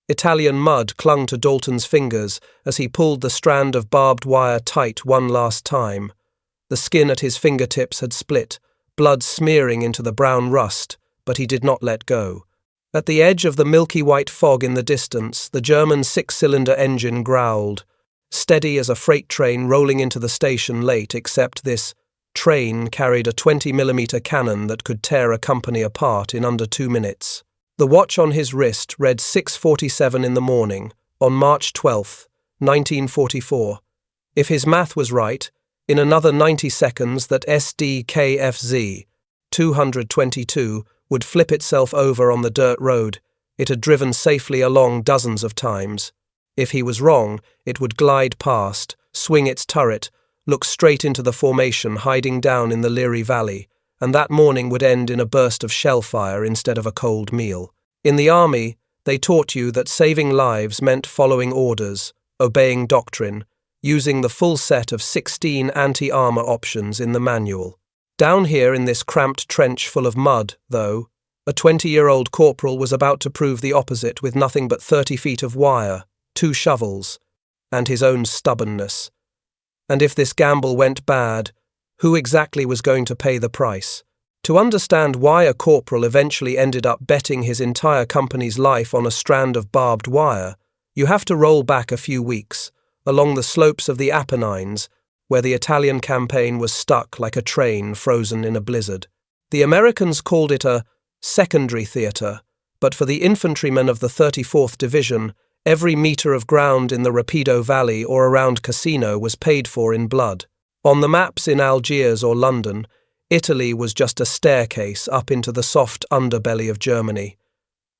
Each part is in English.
Italian mud clung to Dalton's fingers as he pulled the strand of barbed wire tight one last time. The skin at his fingertips had split, blood smearing into the brown rust, but he did not let go. At the edge of the milky white fog in the distance, the German six-cylinder engine growled, steady as a freight train rolling into the station late, except this train carried a 20mm cannon that could tear a company apart in under 2 minutes. The watch on his wrist read 6:47 in the morning, on March 12, 1944. If his math was right, in another 90 seconds that SDKFZ 222 would flip itself over on the dirt road it had driven safely along dozens of times. If he was wrong, it would glide past, swing its turret, look straight into the formation hiding down in the Leary Valley, and that morning would end in a burst of shellfire instead of a cold meal. In the army, they taught you that saving lives meant following orders, obeying doctrine, using the full set of 16 anti-armor options in the manual. Down here in this cramped trench full of mud, though, a 20-year-old corporal was about to prove the opposite with nothing but 30 feet of wire, 2 shovels, and his own stubbornness. And if this gamble went bad, who exactly was going to pay the price? To understand why a corporal eventually ended up betting his entire company's life on a strand of barbed wire, you have to roll back a few weeks, along the slopes of the Apennines, where the Italian campaign was stuck like a train frozen in a blizzard. The Americans called it a secondary theatre, but for the infantrymen of the 34th Division, every metre of ground in the Rapido Valley or around Cassino was paid for in blood. On the maps in Algiers or London, Italy was just a staircase up into the soft underbelly of Germany.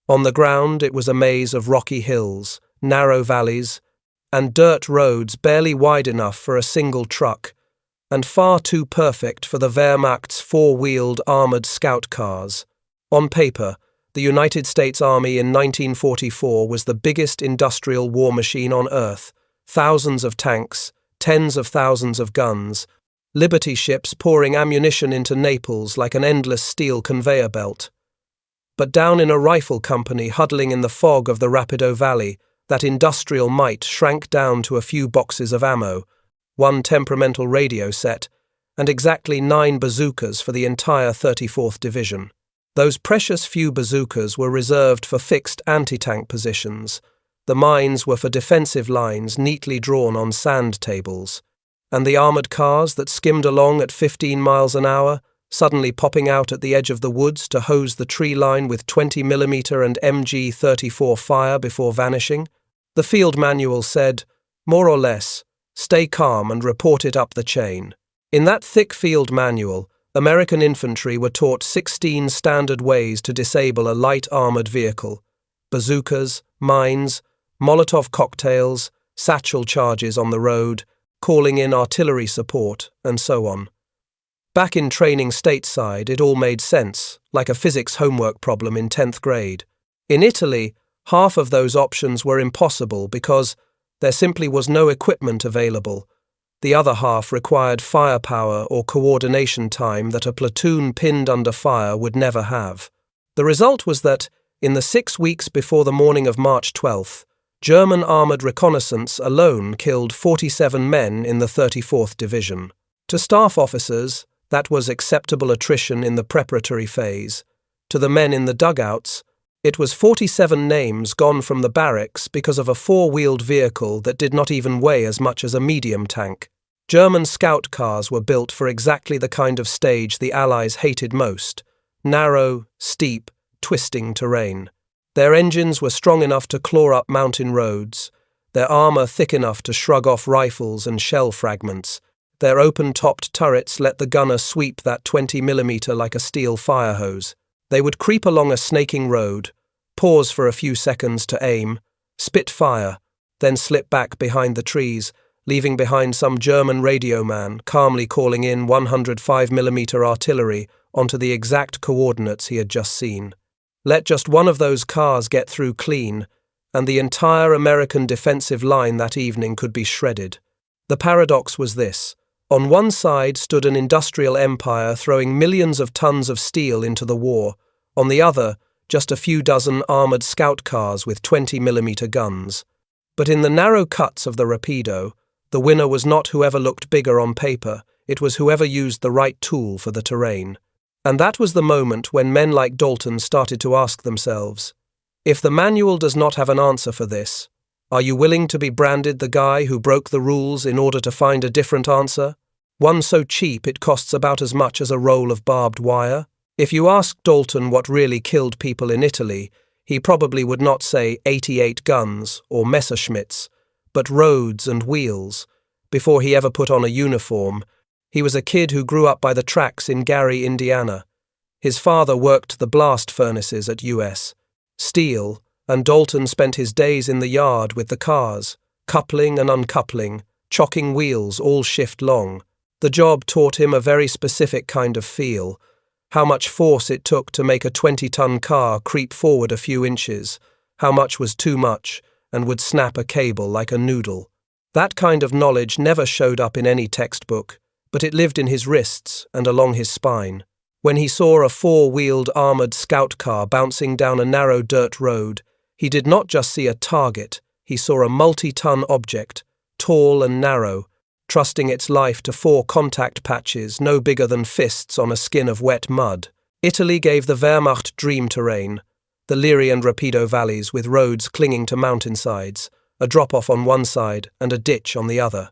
On the ground, it was a maze of rocky hills, narrow valleys, and dirt roads barely wide enough for a single truck, and far too perfect for the Wehrmacht's 4-wheeled armoured scout cars. On paper, the United States Army in 1944 was the biggest industrial war machine on Earth, thousands of tanks, tens of thousands of guns, Liberty ships pouring ammunition into Naples like an endless steel conveyor belt. But down in a rifle company huddling in the fog of the Rapido Valley, that industrial might shrank down to a few boxes of ammo, 1 temperamental radio set, and exactly 9 bazookas for the entire 34th Division. Those precious few bazookas were reserved for fixed anti-tank positions. The mines were for defensive lines neatly drawn on sand tables. And the armoured cars that skimmed along at 15 miles an hour, suddenly popping out at the edge of the woods to hose the tree line with 20mm and MG-34 fire before vanishing? The field manual said, more or less, stay calm and report it up the chain. In that thick field manual, American infantry were taught 16 standard ways to disable a light armoured vehicle: bazookas, mines, Molotov cocktails, satchel charges on the road, calling in artillery support, and so on. Back in training stateside, it all made sense, like a physics homework problem in 10th grade. In Italy, half of those options were impossible because there simply was no equipment available. The other half required firepower or coordination time that a platoon pinned under fire would never have. The result was that, in the 6 weeks before the morning of March 12th, German armoured reconnaissance alone killed 47 men in the 34th Division. To staff officers, that was acceptable attrition in the preparatory phase. To the men in the dugouts, it was 47 names gone from the barracks because of a 4-wheeled vehicle that did not even weigh as much as a medium tank. German scout cars were built for exactly the kind of stage the Allies hated most: narrow, steep, twisting terrain. Their engines were strong enough to claw up mountain roads, their armour thick enough to shrug off rifles and shell fragments. Their open-topped turrets let the gunner sweep that 20mm like a steel fire hose. They would creep along a snaking road, pause for a few seconds to aim, spit fire, then slip back behind the trees, leaving behind some German radio man calmly calling in 105mm artillery onto the exact coordinates he had just seen. Let just one of those cars get through clean, and the entire American defensive line that evening could be shredded. The paradox was this: on one side stood an industrial empire throwing millions of tons of steel into the war. On the other, just a few dozen armored scout cars with 20mm guns. But in the narrow cuts of the Rapido, the winner was not whoever looked bigger on paper, it was whoever used the right tool for the terrain. And that was the moment when men like Dalton started to ask themselves, if the manual does not have an answer for this, are you willing to be branded the guy who broke the rules in order to find a different answer? One so cheap it costs about as much as a roll of barbed wire? If you asked Dalton what really killed people in Italy, he probably would not say 88 guns or Messerschmitts, but roads and wheels. Before he ever put on a uniform, he was a kid who grew up by the tracks in Gary, Indiana. His father worked the blast furnaces at U.S. Steel, and Dalton spent his days in the yard with the cars, coupling and uncoupling, chocking wheels all shift long. The job taught him a very specific kind of feel, how much force it took to make a 20-ton car creep forward a few inches, how much was too much and would snap a cable like a noodle. That kind of knowledge never showed up in any textbook, but it lived in his wrists and along his spine. When he saw a four-wheeled armored scout car bouncing down a narrow dirt road, he did not just see a target, he saw a multi-ton object, tall and narrow, trusting its life to four contact patches no bigger than fists on a skin of wet mud. Italy gave the Wehrmacht dream terrain, the Liri and Rapido valleys with roads clinging to mountainsides, a drop-off on one side and a ditch on the other.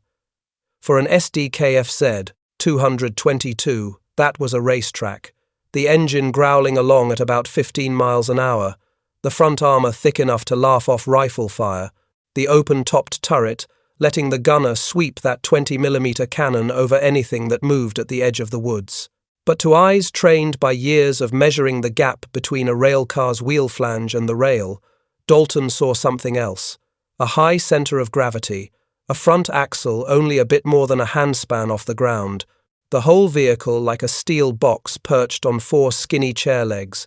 For an SDKFZ 222, that was a racetrack, the engine growling along at about 15 miles an hour, the front armour thick enough to laugh off rifle fire, the open-topped turret letting the gunner sweep that 20mm cannon over anything that moved at the edge of the woods. But to eyes trained by years of measuring the gap between a railcar's wheel flange and the rail, Dalton saw something else, a high centre of gravity, a front axle only a bit more than a handspan off the ground, the whole vehicle like a steel box perched on four skinny chair legs.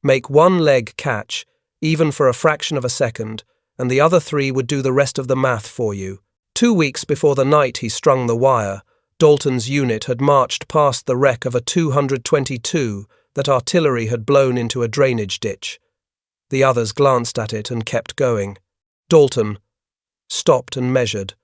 Make one leg catch, even for a fraction of a second, and the other three would do the rest of the math for you. 2 weeks before the night he strung the wire, Dalton's unit had marched past the wreck of a 222 that artillery had blown into a drainage ditch. The others glanced at it and kept going. Dalton stopped and measured.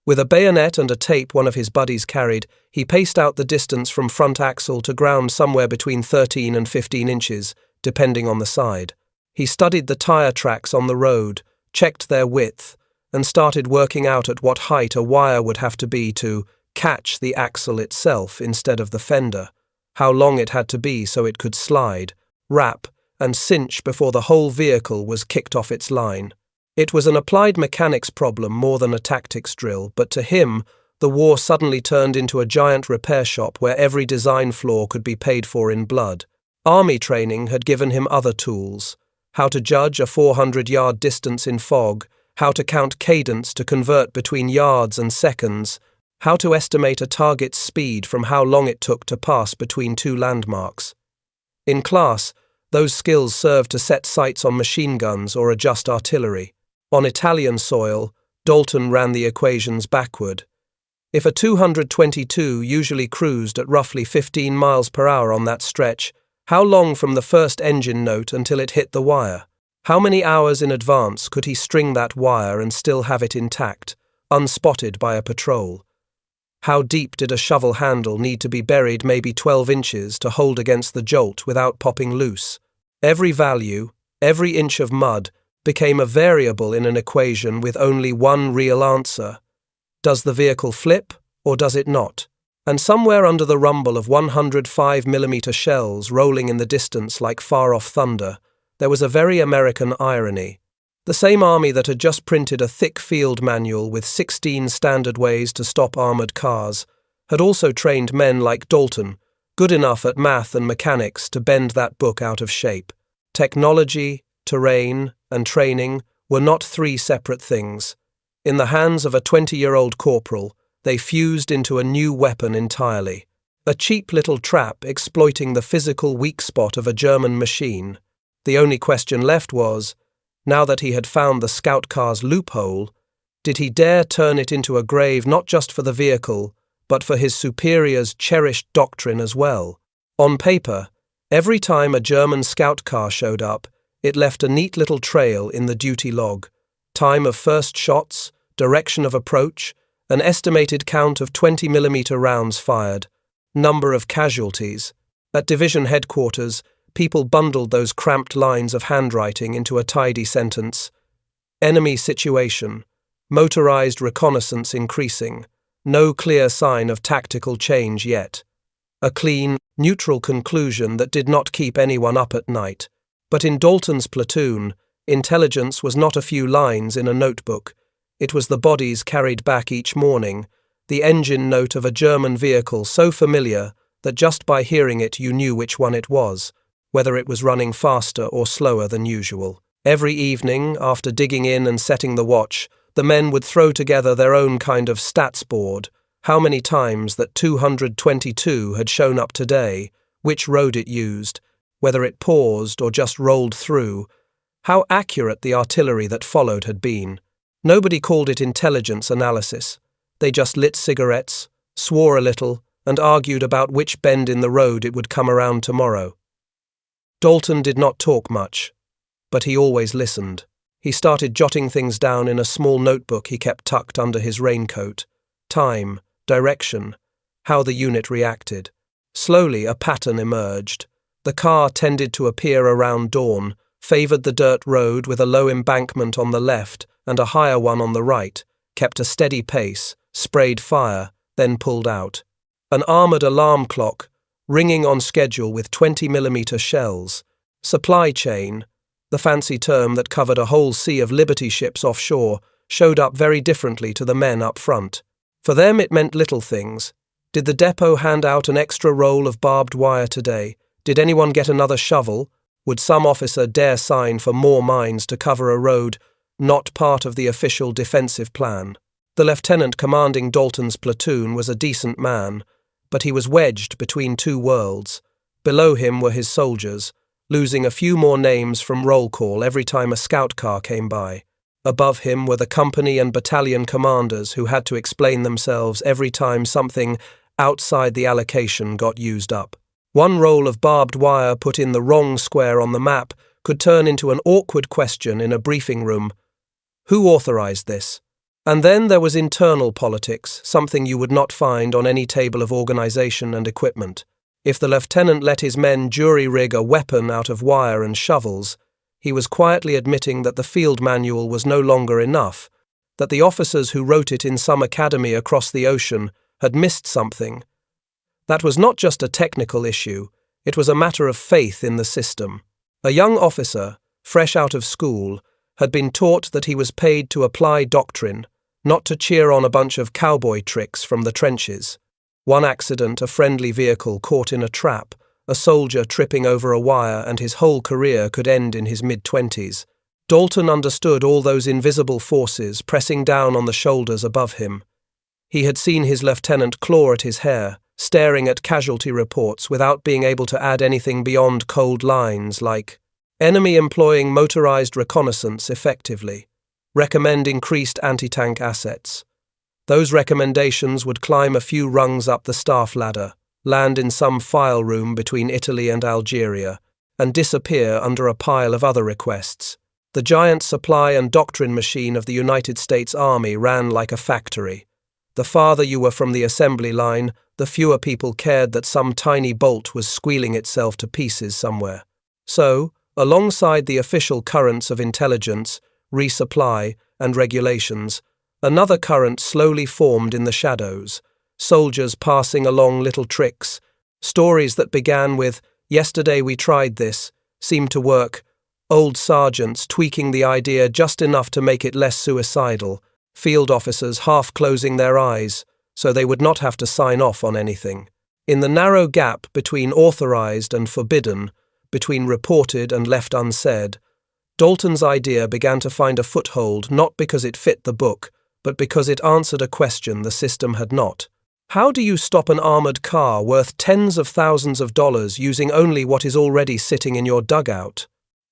With a bayonet and a tape one of his buddies carried, he paced out the distance from front axle to ground somewhere between 13 and 15 inches, depending on the side. He studied the tyre tracks on the road, checked their width, and started working out at what height a wire would have to be to catch the axle itself instead of the fender, how long it had to be so it could slide, wrap, and cinch before the whole vehicle was kicked off its line. It was an applied mechanics problem more than a tactics drill, but to him, the war suddenly turned into a giant repair shop where every design flaw could be paid for in blood. Army training had given him other tools, how to judge a 400-yard distance in fog, how to count cadence to convert between yards and seconds, how to estimate a target's speed from how long it took to pass between two landmarks. In class, those skills served to set sights on machine guns or adjust artillery. On Italian soil, Dalton ran the equations backward. If a 222 usually cruised at roughly 15 miles per hour on that stretch, how long from the first engine note until it hit the wire? How many hours in advance could he string that wire and still have it intact, unspotted by a patrol? How deep did a shovel handle need to be buried maybe 12 inches to hold against the jolt without popping loose? Every value, every inch of mud, became a variable in an equation with only one real answer. Does the vehicle flip, or does it not? And somewhere under the rumble of 105mm shells rolling in the distance like far-off thunder, there was a very American irony. The same army that had just printed a thick field manual with 16 standard ways to stop armoured cars had also trained men like Dalton, good enough at math and mechanics to bend that book out of shape. Technology, terrain, and training were not three separate things. In the hands of a 20-year-old corporal, they fused into a new weapon entirely. A cheap little trap exploiting the physical weak spot of a German machine. The only question left was, now that he had found the scout car's loophole, did he dare turn it into a grave not just for the vehicle, but for his superior's cherished doctrine as well? On paper, every time a German scout car showed up, It left a neat little trail in the duty log. Time of first shots, direction of approach, an estimated count of 20mm rounds fired, number of casualties. At division headquarters, people bundled those cramped lines of handwriting into a tidy sentence. Enemy situation. Motorized reconnaissance increasing. No clear sign of tactical change yet. A clean, neutral conclusion that did not keep anyone up at night. But in Dalton's platoon, intelligence was not a few lines in a notebook. It was the bodies carried back each morning, the engine note of a German vehicle so familiar that just by hearing it you knew which one it was, whether it was running faster or slower than usual. Every evening, after digging in and setting the watch, the men would throw together their own kind of stats board. How many times that 222 had shown up today, which road it used, whether it paused or just rolled through, how accurate the artillery that followed had been. Nobody called it intelligence analysis. They just lit cigarettes, swore a little, and argued about which bend in the road it would come around tomorrow. Dalton did not talk much, but he always listened. He started jotting things down in a small notebook he kept tucked under his raincoat. Time, direction, how the unit reacted. Slowly a pattern emerged. The car tended to appear around dawn, favoured the dirt road with a low embankment on the left and a higher one on the right, kept a steady pace, sprayed fire, then pulled out. An armoured alarm clock, ringing on schedule with 20mm shells. Supply chain, the fancy term that covered a whole sea of Liberty ships offshore, showed up very differently to the men up front. For them it meant little things. Did the depot hand out an extra roll of barbed wire today? Did anyone get another shovel? Would some officer dare sign for more mines to cover a road not part of the official defensive plan? The lieutenant commanding Dalton's platoon was a decent man, but he was wedged between two worlds. Below him were his soldiers, losing a few more names from roll call every time a scout car came by. Above him were the company and battalion commanders who had to explain themselves every time something outside the allocation got used up. One roll of barbed wire put in the wrong square on the map could turn into an awkward question in a briefing room. Who authorized this? And then there was internal politics, something you would not find on any table of organization and equipment. If the lieutenant let his men jury-rig a weapon out of wire and shovels, he was quietly admitting that the field manual was no longer enough, that the officers who wrote it in some academy across the ocean had missed something. That was not just a technical issue, it was a matter of faith in the system. A young officer, fresh out of school, had been taught that he was paid to apply doctrine, not to cheer on a bunch of cowboy tricks from the trenches. One accident, a friendly vehicle caught in a trap, a soldier tripping over a wire, and his whole career could end in his mid-20s. Dalton understood all those invisible forces pressing down on the shoulders above him. He had seen his lieutenant claw at his hair, staring at casualty reports without being able to add anything beyond cold lines like, "Enemy employing motorized reconnaissance effectively. Recommend increased anti-tank assets." Those recommendations would climb a few rungs up the staff ladder, land in some file room between Italy and Algeria, and disappear under a pile of other requests. The giant supply and doctrine machine of the United States Army ran like a factory. The farther you were from the assembly line, the fewer people cared that some tiny bolt was squealing itself to pieces somewhere. So, alongside the official currents of intelligence, resupply, and regulations, another current slowly formed in the shadows, soldiers passing along little tricks, stories that began with, "Yesterday we tried this," seemed to work, old sergeants tweaking the idea just enough to make it less suicidal, field officers half closing their eyes so they would not have to sign off on anything. In the narrow gap between authorized and forbidden, between reported and left unsaid, Dalton's idea began to find a foothold not because it fit the book, but because it answered a question the system had not. How do you stop an armored car worth tens of thousands of dollars using only what is already sitting in your dugout?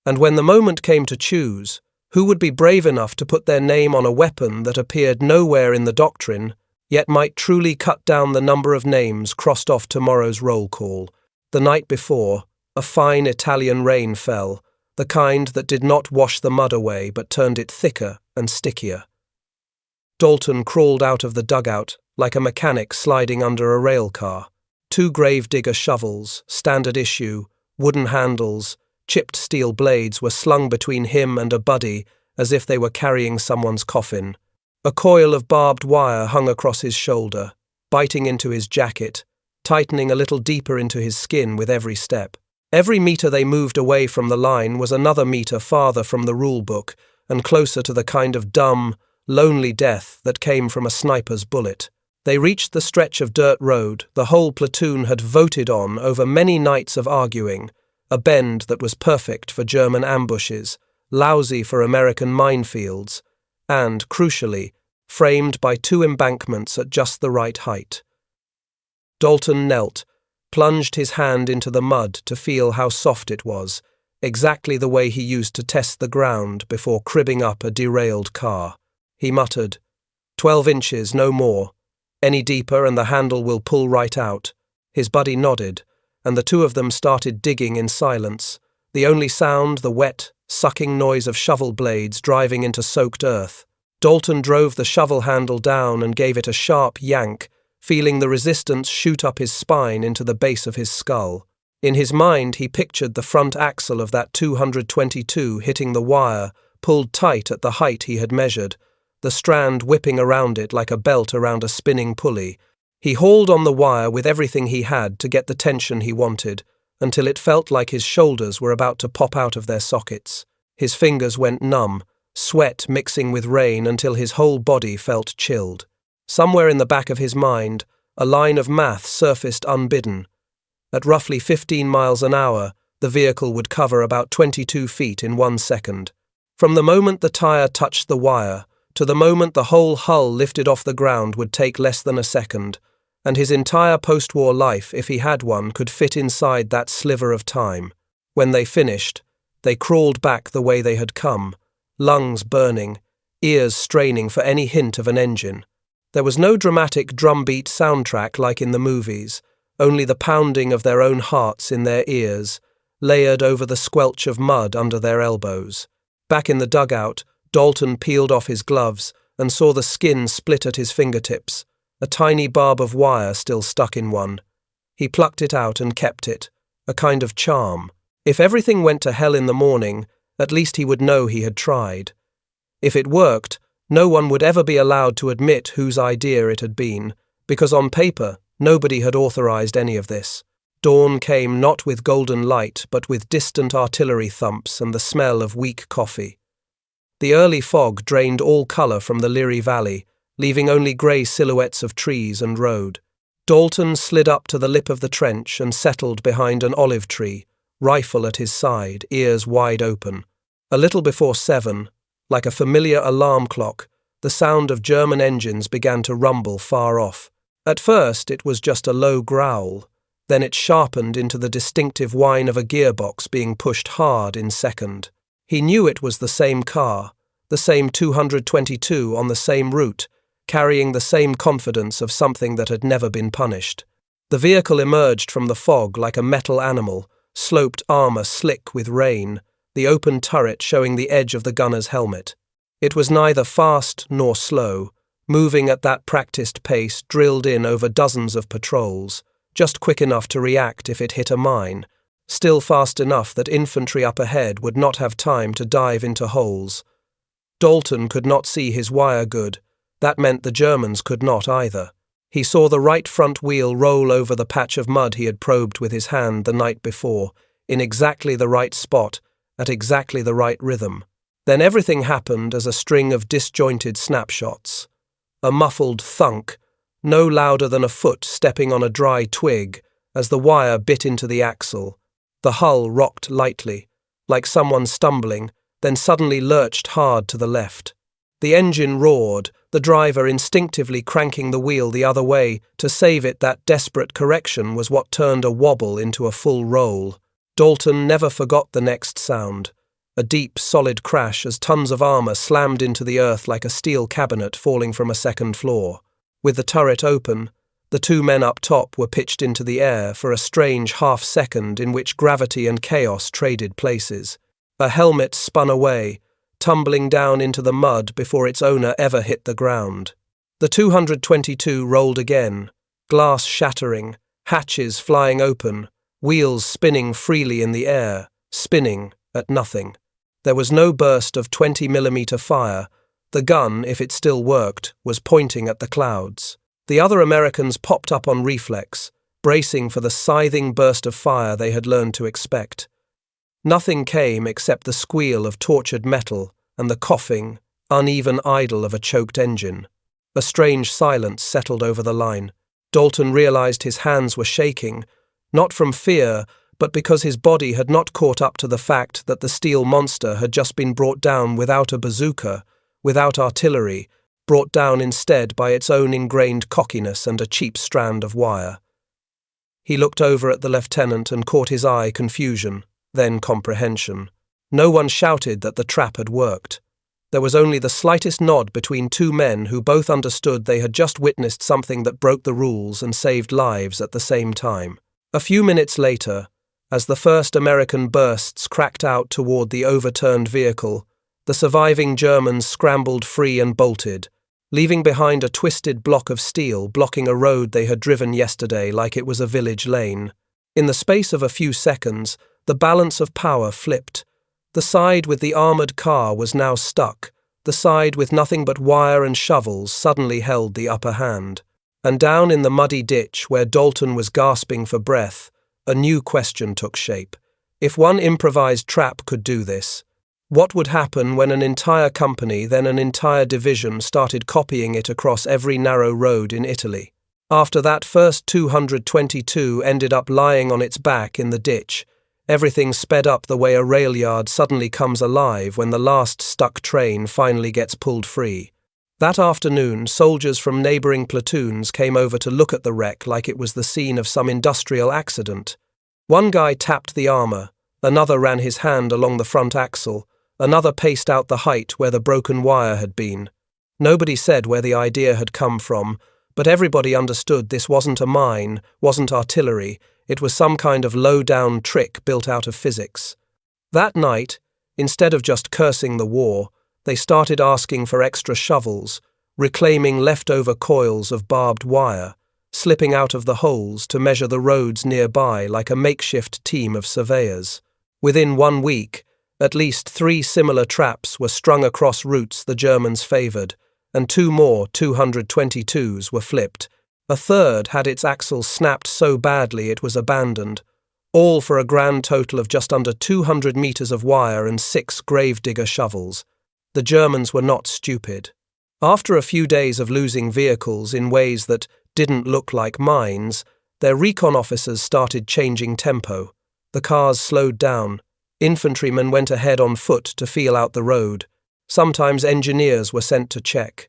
And when the moment came to choose, who would be brave enough to put their name on a weapon that appeared nowhere in the doctrine, yet might truly cut down the number of names crossed off tomorrow's roll call? The night before, a fine Italian rain fell. the kind that did not wash the mud away but turned it thicker and stickier. Dalton crawled out of the dugout like a mechanic sliding under a rail car. 2 gravedigger shovels, standard issue, wooden handles, chipped steel blades were slung between him and a buddy as if they were carrying someone's coffin. A coil of barbed wire hung across his shoulder, biting into his jacket, tightening a little deeper into his skin with every step. Every meter they moved away from the line was another meter farther from the rule book and closer to the kind of dumb, lonely death that came from a sniper's bullet. They reached the stretch of dirt road the whole platoon had voted on over many nights of arguing, a bend that was perfect for German ambushes, lousy for American minefields, and, crucially, framed by 2 embankments at just the right height. Dalton knelt, plunged his hand into the mud to feel how soft it was, exactly the way he used to test the ground before cribbing up a derailed car. He muttered, 12 inches, no more. Any deeper and the handle will pull right out. His buddy nodded, and the 2 of them started digging in silence, the only sound the wet, sucking noise of shovel blades driving into soaked earth. Dalton drove the shovel handle down and gave it a sharp yank, feeling the resistance shoot up his spine into the base of his skull. In his mind he pictured the front axle of that 222 hitting the wire, pulled tight at the height he had measured, the strand whipping around it like a belt around a spinning pulley. He hauled on the wire with everything he had to get the tension he wanted, until it felt like his shoulders were about to pop out of their sockets. His fingers went numb, sweat mixing with rain until his whole body felt chilled. Somewhere in the back of his mind, a line of math surfaced unbidden. At roughly 15 miles an hour, the vehicle would cover about 22 feet in 1 second. From the moment the tire touched the wire, to the moment the whole hull lifted off the ground would take less than a second, and his entire post-war life, if he had one, could fit inside that sliver of time. When they finished, they crawled back the way they had come, lungs burning, ears straining for any hint of an engine. There was no dramatic drumbeat soundtrack like in the movies, only the pounding of their own hearts in their ears, layered over the squelch of mud under their elbows. Back in the dugout, Dalton peeled off his gloves and saw the skin split at his fingertips, a tiny barb of wire still stuck in one. He plucked it out and kept it, a kind of charm. If everything went to hell in the morning, at least he would know he had tried. If it worked, no one would ever be allowed to admit whose idea it had been, because on paper, nobody had authorized any of this. Dawn came not with golden light, but with distant artillery thumps and the smell of weak coffee. The early fog drained all colour from the Leary Valley, leaving only grey silhouettes of trees and road. Dalton slid up to the lip of the trench and settled behind an olive tree, rifle at his side, ears wide open. A little before 7, like a familiar alarm clock, the sound of German engines began to rumble far off. At first it was just a low growl, then it sharpened into the distinctive whine of a gearbox being pushed hard in second. He knew it was the same car, the same 222 on the same route, carrying the same confidence of something that had never been punished. The vehicle emerged from the fog like a metal animal, sloped armour slick with rain, the open turret showing the edge of the gunner's helmet. It was neither fast nor slow, moving at that practiced pace drilled in over dozens of patrols, just quick enough to react if it hit a mine, still fast enough that infantry up ahead would not have time to dive into holes. Dalton could not see his wire good. That meant the Germans could not either. He saw the right front wheel roll over the patch of mud he had probed with his hand the night before, in exactly the right spot, at exactly the right rhythm. Then everything happened as a string of disjointed snapshots. A muffled thunk, no louder than a foot stepping on a dry twig, as the wire bit into the axle. The hull rocked lightly, like someone stumbling, then suddenly lurched hard to the left. The engine roared, the driver instinctively cranking the wheel the other way to save it. That desperate correction was what turned a wobble into a full roll. Dalton never forgot the next sound, a deep, solid crash as tons of armour slammed into the earth like a steel cabinet falling from a second floor. With the turret open, the 2 men up top were pitched into the air for a strange half-second in which gravity and chaos traded places. A helmet spun away, tumbling down into the mud before its owner ever hit the ground. The 222 rolled again, glass shattering, hatches flying open, wheels spinning freely in the air, spinning at nothing. There was no burst of 20mm fire. The gun, if it still worked, was pointing at the clouds. The other Americans popped up on reflex, bracing for the scything burst of fire they had learned to expect. Nothing came except the squeal of tortured metal and the coughing, uneven idle of a choked engine. A strange silence settled over the line. Dalton realized his hands were shaking, not from fear, but because his body had not caught up to the fact that the steel monster had just been brought down without a bazooka, without artillery, brought down instead by its own ingrained cockiness and a cheap strand of wire. He looked over at the lieutenant and caught his eye confusion, then comprehension. No one shouted that the trap had worked. There was only the slightest nod between two men who both understood they had just witnessed something that broke the rules and saved lives at the same time. A few minutes later, as the first American bursts cracked out toward the overturned vehicle, the surviving Germans scrambled free and bolted, leaving behind a twisted block of steel blocking a road they had driven yesterday like it was a village lane. In the space of a few seconds, the balance of power flipped. The side with the armored car was now stuck. The side with nothing but wire and shovels suddenly held the upper hand. And down in the muddy ditch where Dalton was gasping for breath, a new question took shape. If one improvised trap could do this, what would happen when an entire company, then an entire division, started copying it across every narrow road in Italy? After that first 222 ended up lying on its back in the ditch, everything sped up the way a rail yard suddenly comes alive when the last stuck train finally gets pulled free. That afternoon, soldiers from neighboring platoons came over to look at the wreck like it was the scene of some industrial accident. One guy tapped the armor, another ran his hand along the front axle, another paced out the height where the broken wire had been. Nobody said where the idea had come from, but everybody understood this wasn't a mine, wasn't artillery, it was some kind of low-down trick built out of physics. That night, instead of just cursing the war, they started asking for extra shovels, reclaiming leftover coils of barbed wire, slipping out of the holes to measure the roads nearby like a makeshift team of surveyors. Within 1 week, at least 3 similar traps were strung across routes the Germans favoured, and 2 more 222s were flipped. A third had its axle snapped so badly it was abandoned, all for a grand total of just under 200 metres of wire and 6 gravedigger shovels. The Germans were not stupid. After a few days of losing vehicles in ways that didn't look like mines, their recon officers started changing tempo. The cars slowed down. Infantrymen went ahead on foot to feel out the road. Sometimes engineers were sent to check.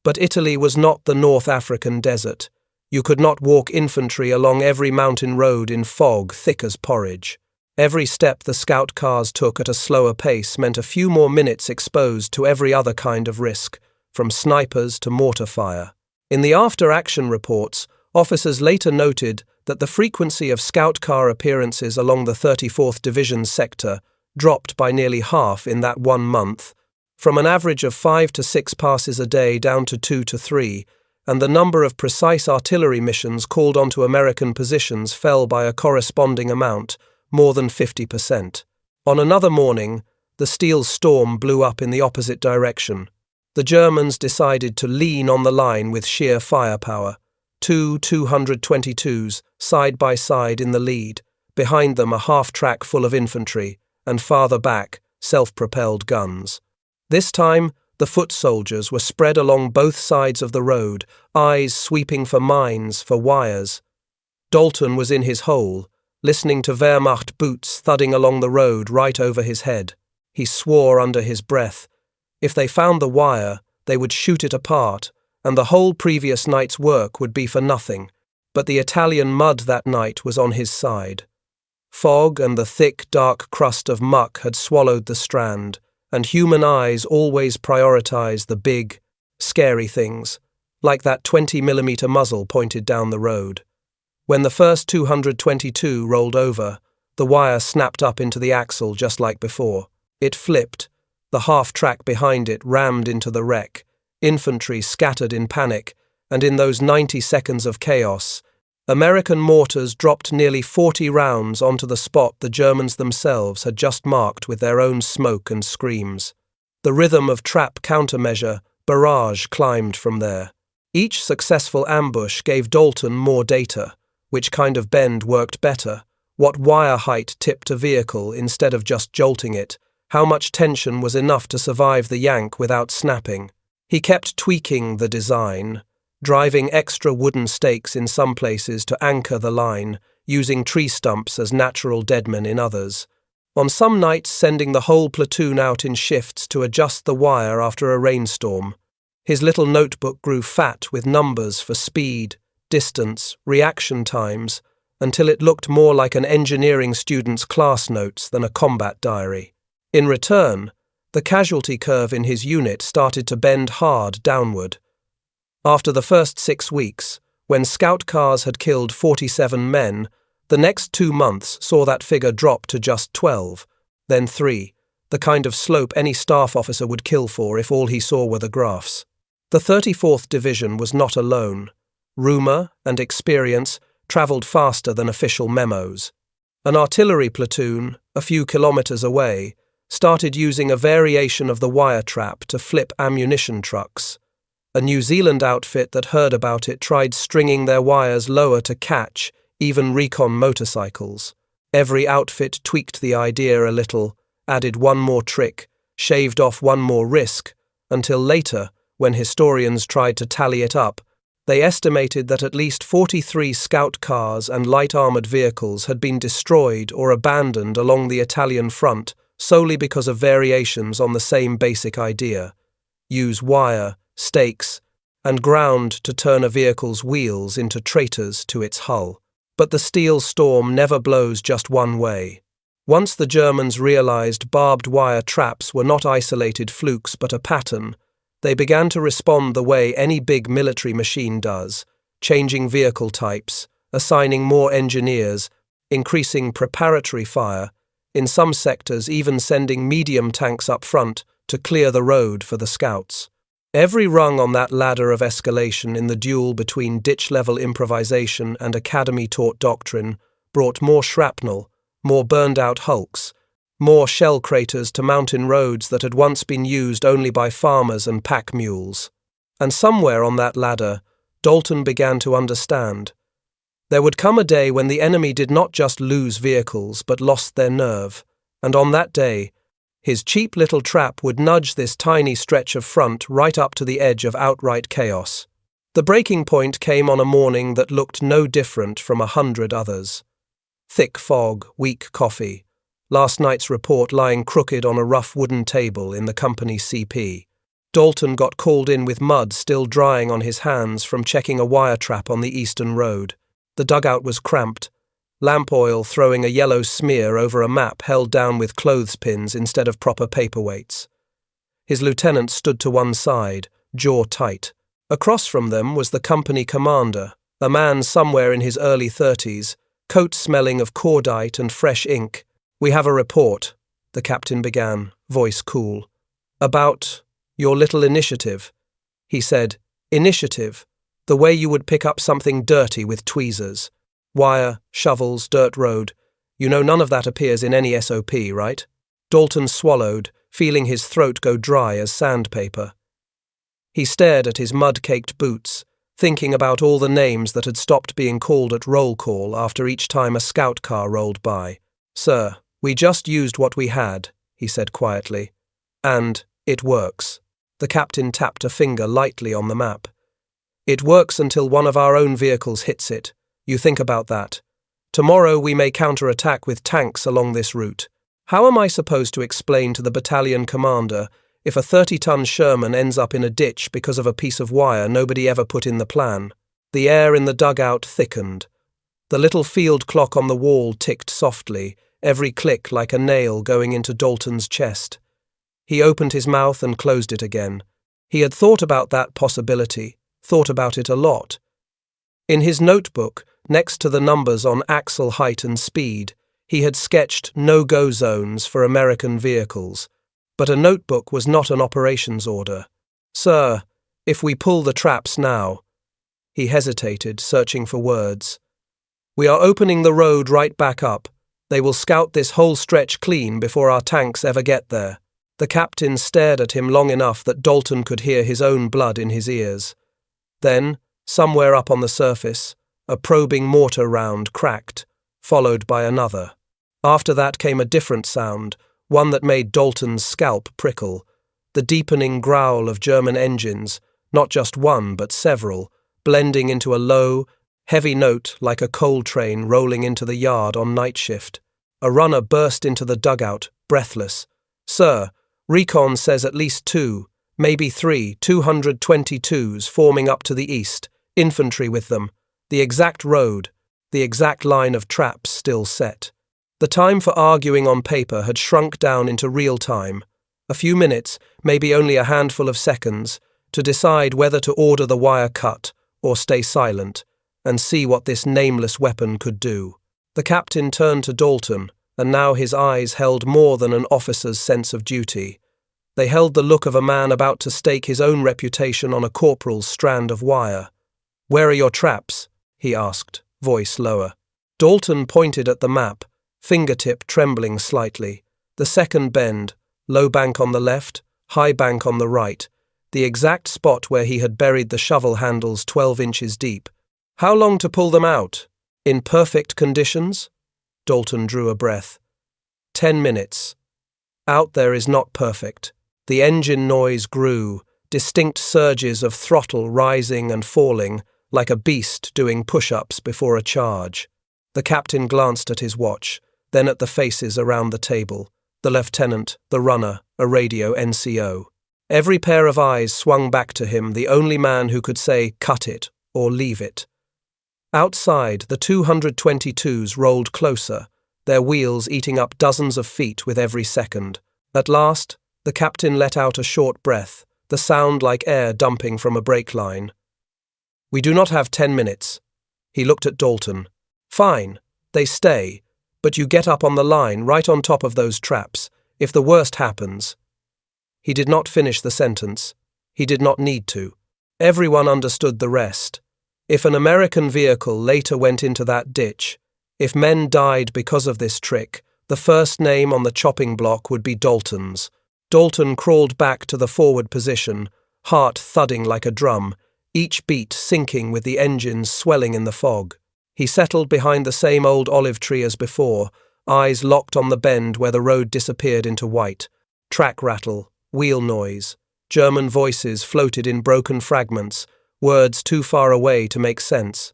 But Italy was not the North African desert. You could not walk infantry along every mountain road in fog thick as porridge. Every step the scout cars took at a slower pace meant a few more minutes exposed to every other kind of risk, from snipers to mortar fire. In the after-action reports, officers later noted that the frequency of scout car appearances along the 34th Division sector dropped by nearly half in that 1 month, from an average of 5 to 6 passes a day down to 2 to 3, and the number of precise artillery missions called onto American positions fell by a corresponding amount, more than 50%. On another morning, the steel storm blew up in the opposite direction. The Germans decided to lean on the line with sheer firepower. 2 222s, side by side in the lead, behind them a half-track full of infantry, and farther back, self-propelled guns. This time, the foot soldiers were spread along both sides of the road, eyes sweeping for mines, for wires. Dalton was in his hole, listening to Wehrmacht boots thudding along the road right over his head. He swore under his breath. If they found the wire, they would shoot it apart, and the whole previous night's work would be for nothing. But the Italian mud that night was on his side. Fog and the thick, dark crust of muck had swallowed the strand, and human eyes always prioritize the big, scary things, like that 20mm muzzle pointed down the road. When the first 222 rolled over, The wire snapped up into the axle just like before. It flipped. The half-track behind it rammed into the wreck. Infantry scattered in panic, and in those 90 seconds of chaos, American mortars dropped nearly 40 rounds onto the spot the Germans themselves had just marked with their own smoke and screams. The rhythm of trap countermeasure, barrage, climbed from there. Each successful ambush gave Dalton more data. Which kind of bend worked better? What wire height tipped a vehicle instead of just jolting it? How much tension was enough to survive the yank without snapping? He kept tweaking the design, driving extra wooden stakes in some places to anchor the line, using tree stumps as natural deadmen in others. On some nights sending the whole platoon out in shifts to adjust the wire after a rainstorm. His little notebook grew fat with numbers for speed, distance, reaction times, until it looked more like an engineering student's class notes than a combat diary. In return, the casualty curve in his unit started to bend hard downward. After the first 6 weeks, when scout cars had killed 47 men, the next 2 months saw that figure drop to just 12, then 3, the kind of slope any staff officer would kill for if all he saw were the graphs. The 34th Division was not alone. Rumour and experience travelled faster than official memos. An artillery platoon, a few kilometres away, started using a variation of the wire trap to flip ammunition trucks. A New Zealand outfit that heard about it tried stringing their wires lower to catch even recon motorcycles. Every outfit tweaked the idea a little, added one more trick, shaved off one more risk, until later, when historians tried to tally it up, they estimated that at least 43 scout cars and light-armoured vehicles had been destroyed or abandoned along the Italian front solely because of variations on the same basic idea. Use wire, stakes, and ground to turn a vehicle's wheels into traitors to its hull. But the steel storm never blows just one way. Once the Germans realized barbed wire traps were not isolated flukes but a pattern, they began to respond the way any big military machine does, changing vehicle types, assigning more engineers, increasing preparatory fire, in some sectors even sending medium tanks up front to clear the road for the scouts. Every rung on that ladder of escalation in the duel between ditch-level improvisation and academy-taught doctrine brought more shrapnel, more burned-out hulks, more shell craters to mountain roads that had once been used only by farmers and pack mules. And somewhere on that ladder, Dalton began to understand. There would come a day when the enemy did not just lose vehicles but lost their nerve, and on that day, his cheap little trap would nudge this tiny stretch of front right up to the edge of outright chaos. The breaking point came on a morning that looked no different from 100 others. Thick fog, weak coffee, last night's report lying crooked on a rough wooden table in the company CP. Dalton got called in with mud still drying on his hands from checking a wire trap on the eastern road. The dugout was cramped, lamp oil throwing a yellow smear over a map held down with clothespins instead of proper paperweights. His lieutenant stood to one side, jaw tight. Across from them was the company commander, a man somewhere in his early 30s, coat smelling of cordite and fresh ink. "We have a report," the captain began, voice cool. "About your little initiative." He said, "Initiative, the way you would pick up something dirty with tweezers. Wire, shovels, dirt road. You know none of that appears in any SOP, right?" Dalton swallowed, feeling his throat go dry as sandpaper. He stared at his mud-caked boots, thinking about all the names that had stopped being called at roll call after each time a scout car rolled by. "Sir, we just used what we had," he said quietly. "And it works." The captain tapped a finger lightly on the map. "It works until one of our own vehicles hits it. You think about that. Tomorrow we may counterattack with tanks along this route. How am I supposed to explain to the battalion commander if a 30-ton Sherman ends up in a ditch because of a piece of wire nobody ever put in the plan?" The air in the dugout thickened. The little field clock on the wall ticked softly, every click like a nail going into Dalton's chest. He opened his mouth and closed it again. He had thought about that possibility, thought about it a lot. In his notebook, next to the numbers on axle height and speed, He had sketched no-go zones for American vehicles, but a notebook was not an operations order. "Sir, if we pull the traps now—" He hesitated, searching for words. "We are opening the road right back up. They will scout this whole stretch clean before our tanks ever get there." The captain stared at him long enough that Dalton could hear his own blood in his ears. Then, somewhere up on the surface, a probing mortar round cracked, followed by another. After that came a different sound, one that made Dalton's scalp prickle, the deepening growl of German engines, not just one but several, blending into a low, heavy note like a coal train rolling into the yard on night shift. A runner burst into the dugout, breathless. "Sir, recon says at least 2, maybe 3, 222s forming up to the east, infantry with them, the exact road, the exact line of traps still set." The time for arguing on paper had shrunk down into real time, a few minutes, maybe only a handful of seconds, to decide whether to order the wire cut or stay silent and see what this nameless weapon could do. The captain turned to Dalton, and now his eyes held more than an officer's sense of duty. They held the look of a man about to stake his own reputation on a corporal's strand of wire. "Where are your traps?" he asked, voice lower. Dalton pointed at the map, fingertip trembling slightly. The second bend, low bank on the left, high bank on the right, the exact spot where he had buried the shovel handles 12 inches deep. "How long to pull them out? In perfect conditions?" Dalton drew a breath. 10 minutes. Out there is not perfect. The engine noise grew, distinct surges of throttle rising and falling, like a beast doing push-ups before a charge. The captain glanced at his watch, then at the faces around the table, the lieutenant, the runner, a radio NCO. Every pair of eyes swung back to him, the only man who could say, "Cut it," or "Leave it." Outside, the 222s rolled closer, their wheels eating up dozens of feet with every second. At last, the captain let out a short breath, the sound like air dumping from a brake line. "We do not have 10 minutes. He looked at Dalton. "Fine, they stay, but you get up on the line right on top of those traps, if the worst happens." He did not finish the sentence. He did not need to. Everyone understood the rest. If an American vehicle later went into that ditch, if men died because of this trick, the first name on the chopping block would be Dalton's. Dalton crawled back to the forward position, heart thudding like a drum, each beat sinking with the engines swelling in the fog. He settled behind the same old olive tree as before, eyes locked on the bend where the road disappeared into white. Track rattle, wheel noise. German voices floated in broken fragments, words too far away to make sense.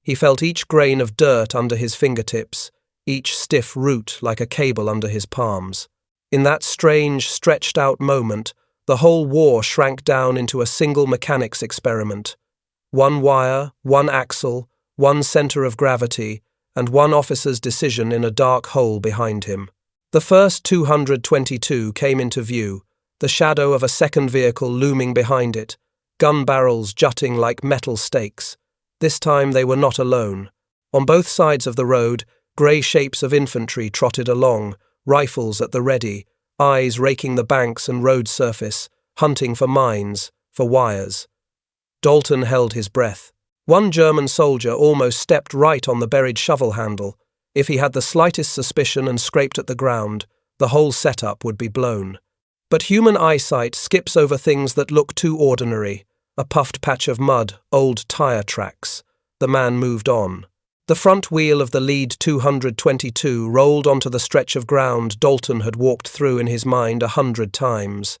He felt each grain of dirt under his fingertips, each stiff root like a cable under his palms. In that strange, stretched-out moment, the whole war shrank down into a single mechanics experiment. One wire, one axle, one center of gravity, and one officer's decision in a dark hole behind him. The first 222 came into view, the shadow of a second vehicle looming behind it, gun barrels jutting like metal stakes. This time they were not alone. On both sides of the road, grey shapes of infantry trotted along, rifles at the ready, eyes raking the banks and road surface, hunting for mines, for wires. Dalton held his breath. One German soldier almost stepped right on the buried shovel handle. If he had the slightest suspicion and scraped at the ground, the whole setup would be blown. But human eyesight skips over things that look too ordinary. A puffed patch of mud, old tire tracks. The man moved on. The front wheel of the lead 222 rolled onto the stretch of ground Dalton had walked through in his mind 100 times.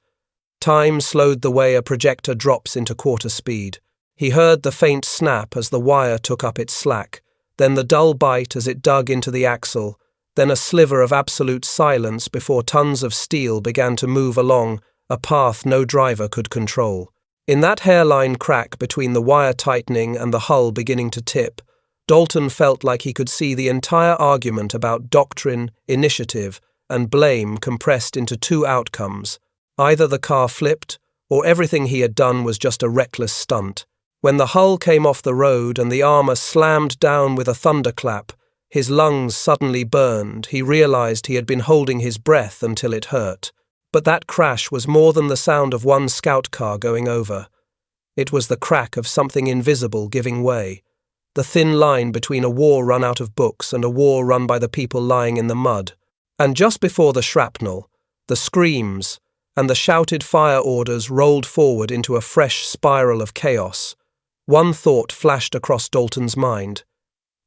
Time slowed the way a projector drops into quarter speed. He heard the faint snap as the wire took up its slack, then the dull bite as it dug into the axle, then a sliver of absolute silence before tons of steel began to move along a path no driver could control. In that hairline crack between the wire tightening and the hull beginning to tip, Dalton felt like he could see the entire argument about doctrine, initiative, and blame compressed into two outcomes. Either the car flipped, or everything he had done was just a reckless stunt. When the hull came off the road and the armor slammed down with a thunderclap, His lungs suddenly burned. He realized he had been holding his breath until it hurt. But that crash was more than the sound of one scout car going over. It was the crack of something invisible giving way. The thin line between a war run out of books and a war run by the people lying in the mud. And just before the shrapnel, the screams and the shouted fire orders rolled forward into a fresh spiral of chaos. One thought flashed across Dalton's mind.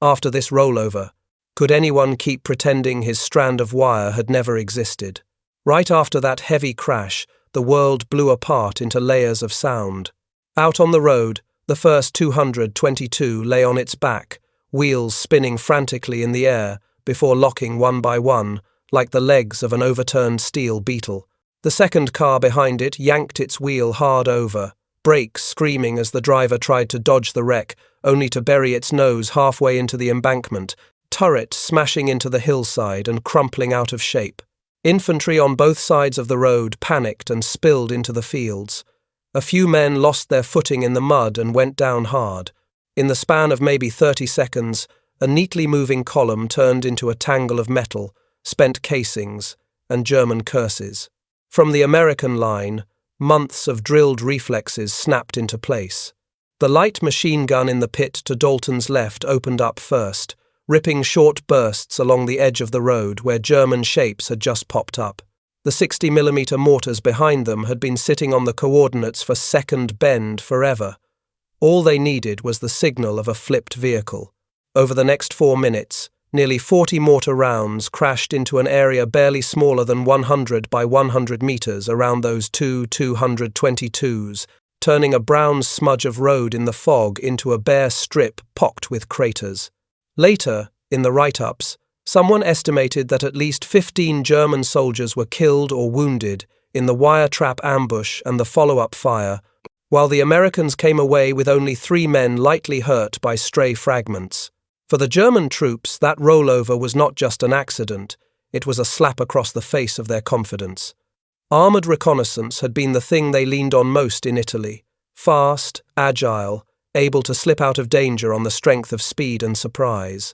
After this rollover, could anyone keep pretending his strand of wire had never existed? Right after that heavy crash, the world blew apart into layers of sound. Out on the road, the first 222 lay on its back, wheels spinning frantically in the air before locking one by one, like the legs of an overturned steel beetle. The second car behind it yanked its wheel hard over, brakes screaming as the driver tried to dodge the wreck, only to bury its nose halfway into the embankment, turret smashing into the hillside and crumpling out of shape. Infantry on both sides of the road panicked and spilled into the fields. A few men lost their footing in the mud and went down hard. In the span of maybe 30 seconds, a neatly moving column turned into a tangle of metal, spent casings, and German curses. From the American line, months of drilled reflexes snapped into place. The light machine gun in the pit to Dalton's left opened up first, ripping short bursts along the edge of the road where German shapes had just popped up. The 60mm mortars behind them had been sitting on the coordinates for second bend forever. All they needed was the signal of a flipped vehicle. Over the next 4 minutes, nearly 40 mortar rounds crashed into an area barely smaller than 100 by 100 meters around those two 222s, turning a brown smudge of road in the fog into a bare strip pocked with craters. Later, in the write-ups, someone estimated that at least 15 German soldiers were killed or wounded in the wire trap ambush and the follow-up fire, while the Americans came away with only 3 men lightly hurt by stray fragments. For the German troops, that rollover was not just an accident, it was a slap across the face of their confidence. Armoured reconnaissance had been the thing they leaned on most in Italy. Fast, agile, able to slip out of danger on the strength of speed and surprise.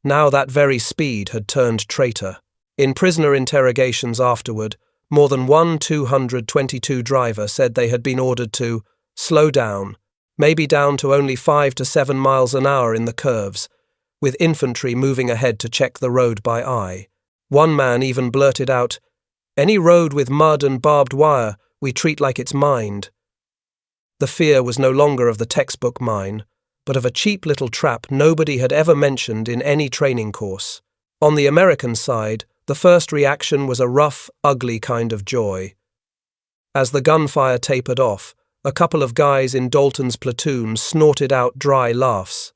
Now that very speed had turned traitor. In prisoner interrogations afterward, more than one 222 driver said they had been ordered to slow down, maybe down to only 5 to 7 miles an hour in the curves, with infantry moving ahead to check the road by eye. One man even blurted out, "Any road with mud and barbed wire, we treat like it's mined." The fear was no longer of the textbook mine, but of a cheap little trap nobody had ever mentioned in any training course. On the American side, the first reaction was a rough, ugly kind of joy. As the gunfire tapered off, a couple of guys in Dalton's platoon snorted out dry laughs.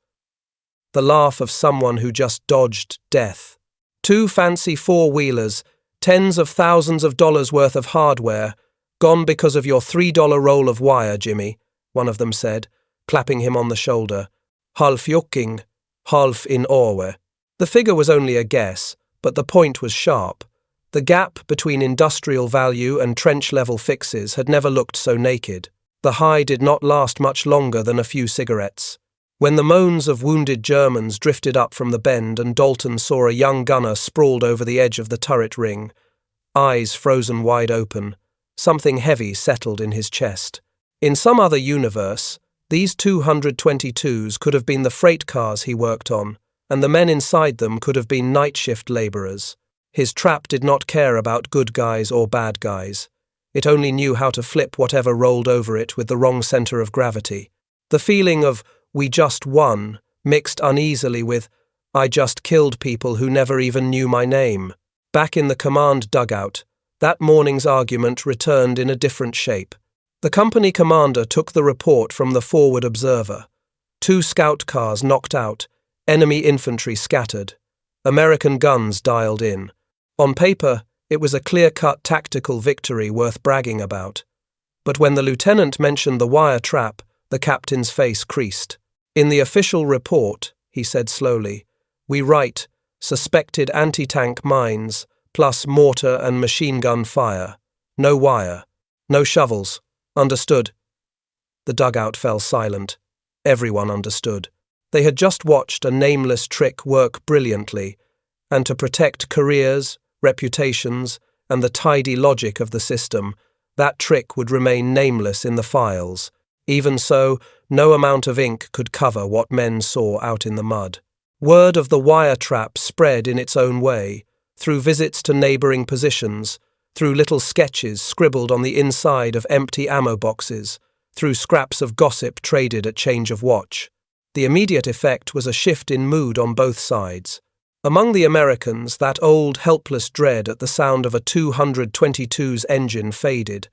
The laugh of someone who just dodged death. 2 fancy 4-wheelers, tens of thousands of dollars worth of hardware, gone because of your $3 roll of wire, Jimmy, one of them said, clapping him on the shoulder. Half yucking, half in Orwe. The figure was only a guess, but the point was sharp. The gap between industrial value and trench-level fixes had never looked so naked. The high did not last much longer than a few cigarettes. When the moans of wounded Germans drifted up from the bend and Dalton saw a young gunner sprawled over the edge of the turret ring, eyes frozen wide open, something heavy settled in his chest. In some other universe, these 222s could have been the freight cars he worked on, and the men inside them could have been night shift labourers. His trap did not care about good guys or bad guys. It only knew how to flip whatever rolled over it with the wrong centre of gravity. The feeling of, "we just won," mixed uneasily with, "I just killed people who never even knew my name." Back in the command dugout, that morning's argument returned in a different shape. The company commander took the report from the forward observer. 2 scout cars knocked out, enemy infantry scattered, American guns dialed in. On paper, it was a clear-cut tactical victory worth bragging about. But when the lieutenant mentioned the wire trap, the captain's face creased. "In the official report," he said slowly, "we write suspected anti-tank mines plus mortar and machine gun fire. No wire. No shovels. Understood?" The dugout fell silent. Everyone understood. They had just watched a nameless trick work brilliantly, and to protect careers, reputations, and the tidy logic of the system, that trick would remain nameless in the files. Even so, no amount of ink could cover what men saw out in the mud. Word of the wire trap spread in its own way, through visits to neighbouring positions, through little sketches scribbled on the inside of empty ammo boxes, through scraps of gossip traded at change of watch. The immediate effect was a shift in mood on both sides. Among the Americans, that old, helpless dread at the sound of a 222's engine faded.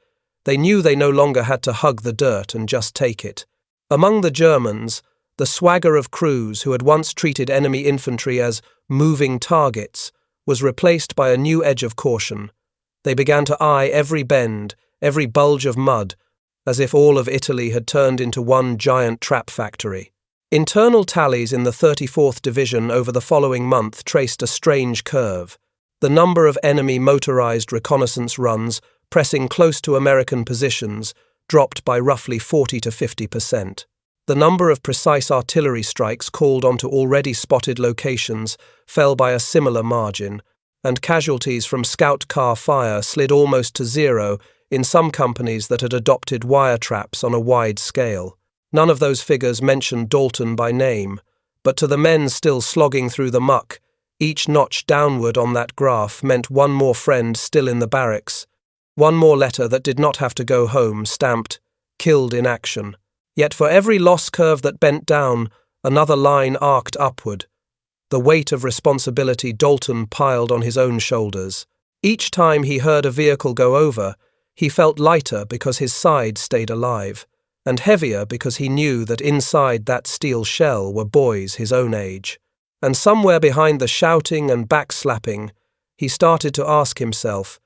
They knew they no longer had to hug the dirt and just take it. Among the Germans, the swagger of crews who had once treated enemy infantry as moving targets was replaced by a new edge of caution. They began to eye every bend, every bulge of mud, as if all of Italy had turned into one giant trap factory. Internal tallies in the 34th Division over the following month traced a strange curve. The number of enemy motorized reconnaissance runs pressing close to American positions dropped by roughly 40 to 50%. The number of precise artillery strikes called onto already spotted locations fell by a similar margin, and casualties from scout car fire slid almost to zero in some companies that had adopted wire traps on a wide scale. None of those figures mentioned Dalton by name, but to the men still slogging through the muck, each notch downward on that graph meant one more friend still in the barracks, one more letter that did not have to go home, stamped, "Killed in action." Yet for every loss curve that bent down, another line arced upward. The weight of responsibility Dalton piled on his own shoulders. Each time he heard a vehicle go over, he felt lighter because his side stayed alive, and heavier because he knew that inside that steel shell were boys his own age. And somewhere behind the shouting and backslapping, he started to ask himself,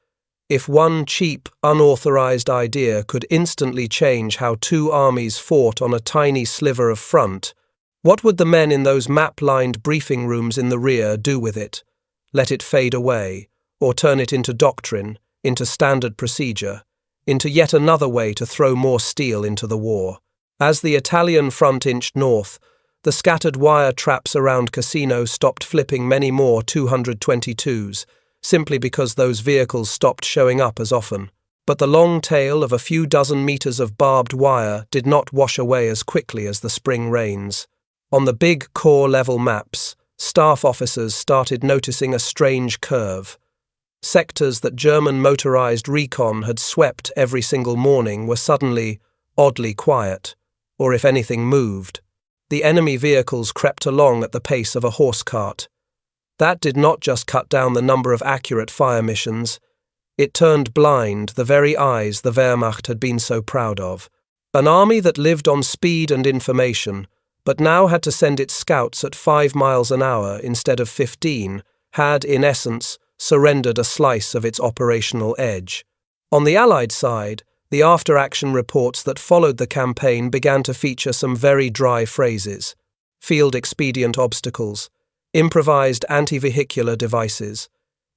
if one cheap, unauthorized idea could instantly change how two armies fought on a tiny sliver of front, what would the men in those map-lined briefing rooms in the rear do with it? Let it fade away, or turn it into doctrine, into standard procedure, into yet another way to throw more steel into the war? As the Italian front inched north, the scattered wire traps around Cassino stopped flipping many more 222s, simply because those vehicles stopped showing up as often. But the long tail of a few dozen meters of barbed wire did not wash away as quickly as the spring rains. On the big corps-level maps, staff officers started noticing a strange curve. Sectors that German motorized recon had swept every single morning were suddenly oddly quiet, or if anything moved. The enemy vehicles crept along at the pace of a horse cart. That did not just cut down the number of accurate fire missions, it turned blind the very eyes the Wehrmacht had been so proud of. An army that lived on speed and information, but now had to send its scouts at 5 miles an hour instead of 15, had, in essence, surrendered a slice of its operational edge. On the Allied side, the after-action reports that followed the campaign began to feature some very dry phrases: field expedient obstacles, improvised anti-vehicular devices.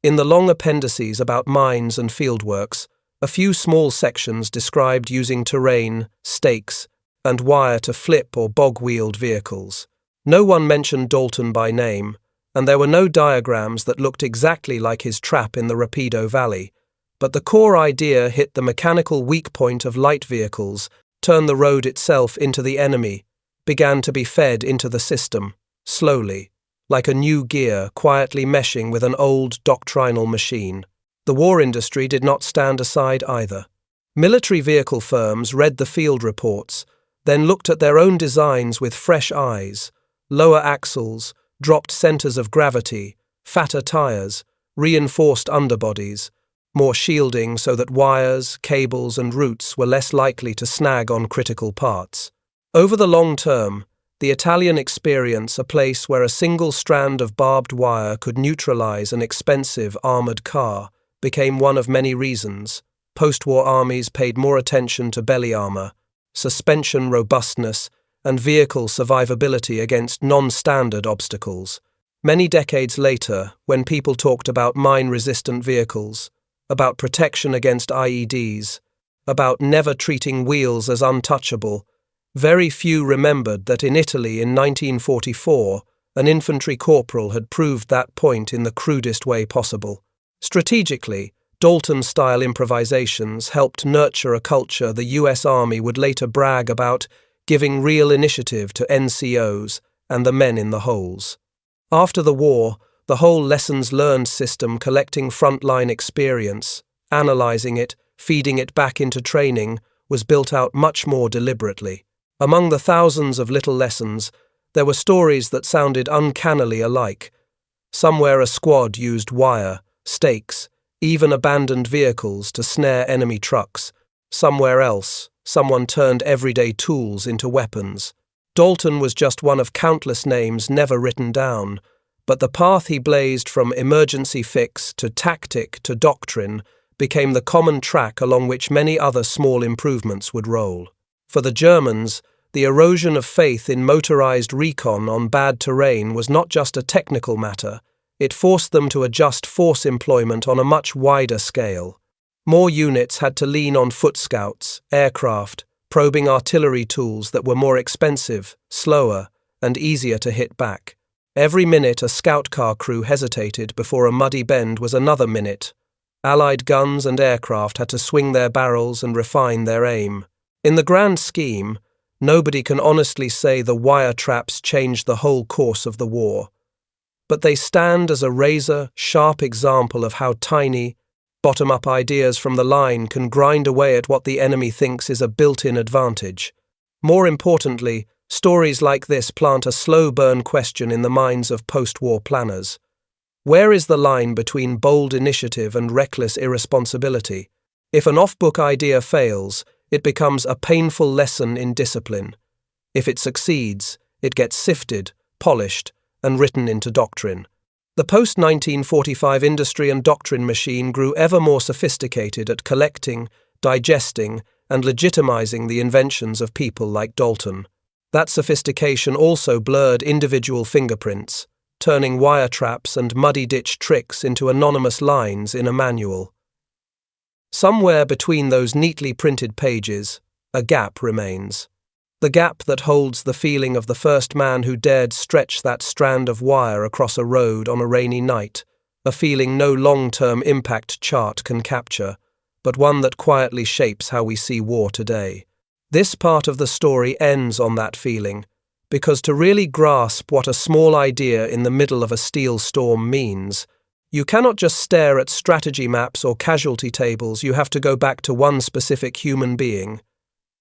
In the long appendices about mines and fieldworks, a few small sections described using terrain, stakes, and wire to flip or bog-wheeled vehicles. No one mentioned Dalton by name, and there were no diagrams that looked exactly like his trap in the Rapido Valley, but the core idea hit the mechanical weak point of light vehicles, turned the road itself into the enemy, began to be fed into the system, slowly, like a new gear quietly meshing with an old doctrinal machine. The war industry did not stand aside either. Military vehicle firms read the field reports, then looked at their own designs with fresh eyes: lower axles, dropped centers of gravity, fatter tires, reinforced underbodies, more shielding so that wires, cables, and roots were less likely to snag on critical parts. Over the long term, the Italian experience a place where a single strand of barbed wire could neutralize an expensive armored car became one of many reasons. Post-war armies paid more attention to belly armor, suspension robustness, and vehicle survivability against non-standard obstacles. Many decades later, when people talked about mine-resistant vehicles, about protection against IEDs, about never treating wheels as untouchable, Very few remembered that in Italy in 1944, an infantry corporal had proved that point in the crudest way possible. Strategically, Dalton-style improvisations helped nurture a culture the US Army would later brag about, giving real initiative to NCOs and the men in the holes. After the war, the whole lessons learned system collecting frontline experience, analysing it, feeding it back into training, was built out much more deliberately. Among the thousands of little lessons, there were stories that sounded uncannily alike. Somewhere a squad used wire, stakes, even abandoned vehicles to snare enemy trucks. Somewhere else, someone turned everyday tools into weapons. Dalton was just one of countless names never written down, but the path he blazed from emergency fix to tactic to doctrine became the common track along which many other small improvements would roll. For the Germans, the erosion of faith in motorized recon on bad terrain was not just a technical matter, it forced them to adjust force employment on a much wider scale. More units had to lean on foot scouts, aircraft, probing artillery tools that were more expensive, slower, and easier to hit back. Every minute a scout car crew hesitated before a muddy bend was another minute. Allied guns and aircraft had to swing their barrels and refine their aim. In the grand scheme, nobody can honestly say the wire traps changed the whole course of the war. But they stand as a razor-sharp example of how tiny, bottom-up ideas from the line can grind away at what the enemy thinks is a built-in advantage. More importantly, stories like this plant a slow-burn question in the minds of post-war planners. Where is the line between bold initiative and reckless irresponsibility? If an off-book idea fails, it becomes a painful lesson in discipline. If it succeeds, it gets sifted, polished, and written into doctrine. The post-1945 industry and doctrine machine grew ever more sophisticated at collecting, digesting, and legitimizing the inventions of people like Dalton. That sophistication also blurred individual fingerprints, turning wire traps and muddy-ditch tricks into anonymous lines in a manual. Somewhere between those neatly printed pages, a gap remains. The gap that holds the feeling of the first man who dared stretch that strand of wire across a road on a rainy night, a feeling no long-term impact chart can capture, but one that quietly shapes how we see war today. This part of the story ends on that feeling, because to really grasp what a small idea in the middle of a steel storm means, you cannot just stare at strategy maps or casualty tables, you have to go back to one specific human being.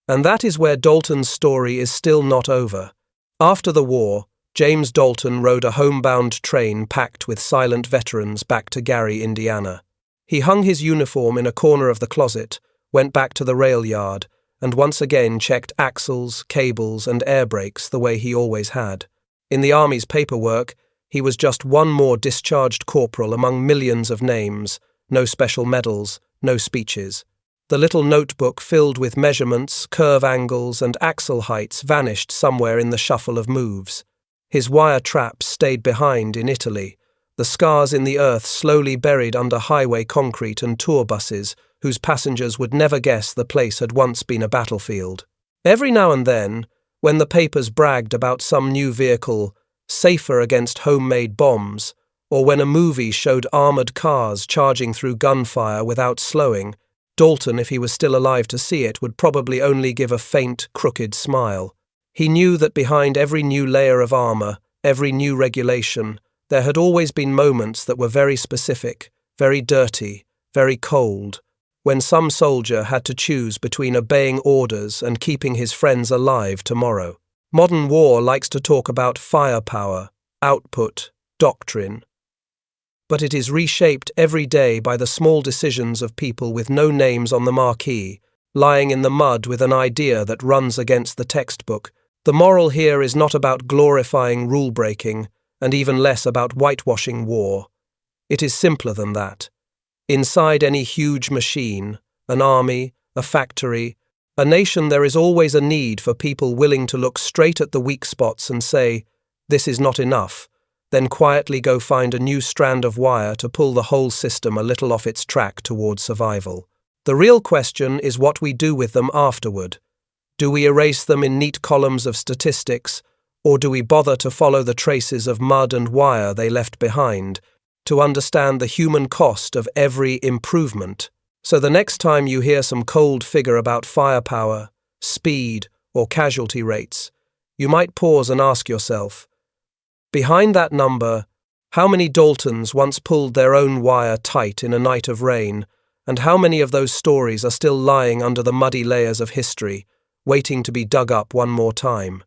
And that is where Dalton's story is still not over. After the war, James Dalton rode a homebound train packed with silent veterans back to Gary, Indiana. He hung his uniform in a corner of the closet, went back to the rail yard, and once again checked axles, cables, and air brakes the way he always had. In the Army's paperwork, he was just one more discharged corporal among millions of names, no special medals, no speeches. The little notebook filled with measurements, curve angles, and axle heights vanished somewhere in the shuffle of moves. His wire traps stayed behind in Italy, the scars in the earth slowly buried under highway concrete and tour buses, whose passengers would never guess the place had once been a battlefield. Every now and then, when the papers bragged about some new vehicle, safer against homemade bombs, or when a movie showed armored cars charging through gunfire without slowing, Dalton, if he was still alive to see it, would probably only give a faint, crooked smile. He knew that behind every new layer of armor, every new regulation, there had always been moments that were very specific, very dirty, very cold, when some soldier had to choose between obeying orders and keeping his friends alive tomorrow. Modern war likes to talk about firepower, output, doctrine. But it is reshaped every day by the small decisions of people with no names on the marquee, lying in the mud with an idea that runs against the textbook. The moral here is not about glorifying rule-breaking, and even less about whitewashing war. It is simpler than that. Inside any huge machine, an army, a factory, a nation, there is always a need for people willing to look straight at the weak spots and say, "This is not enough," then quietly go find a new strand of wire to pull the whole system a little off its track towards survival. The real question is what we do with them afterward. Do we erase them in neat columns of statistics, or do we bother to follow the traces of mud and wire they left behind, to understand the human cost of every improvement? So the next time you hear some cold figure about firepower, speed, or casualty rates, you might pause and ask yourself, behind that number, how many Daltons once pulled their own wire tight in a night of rain, and how many of those stories are still lying under the muddy layers of history, waiting to be dug up one more time?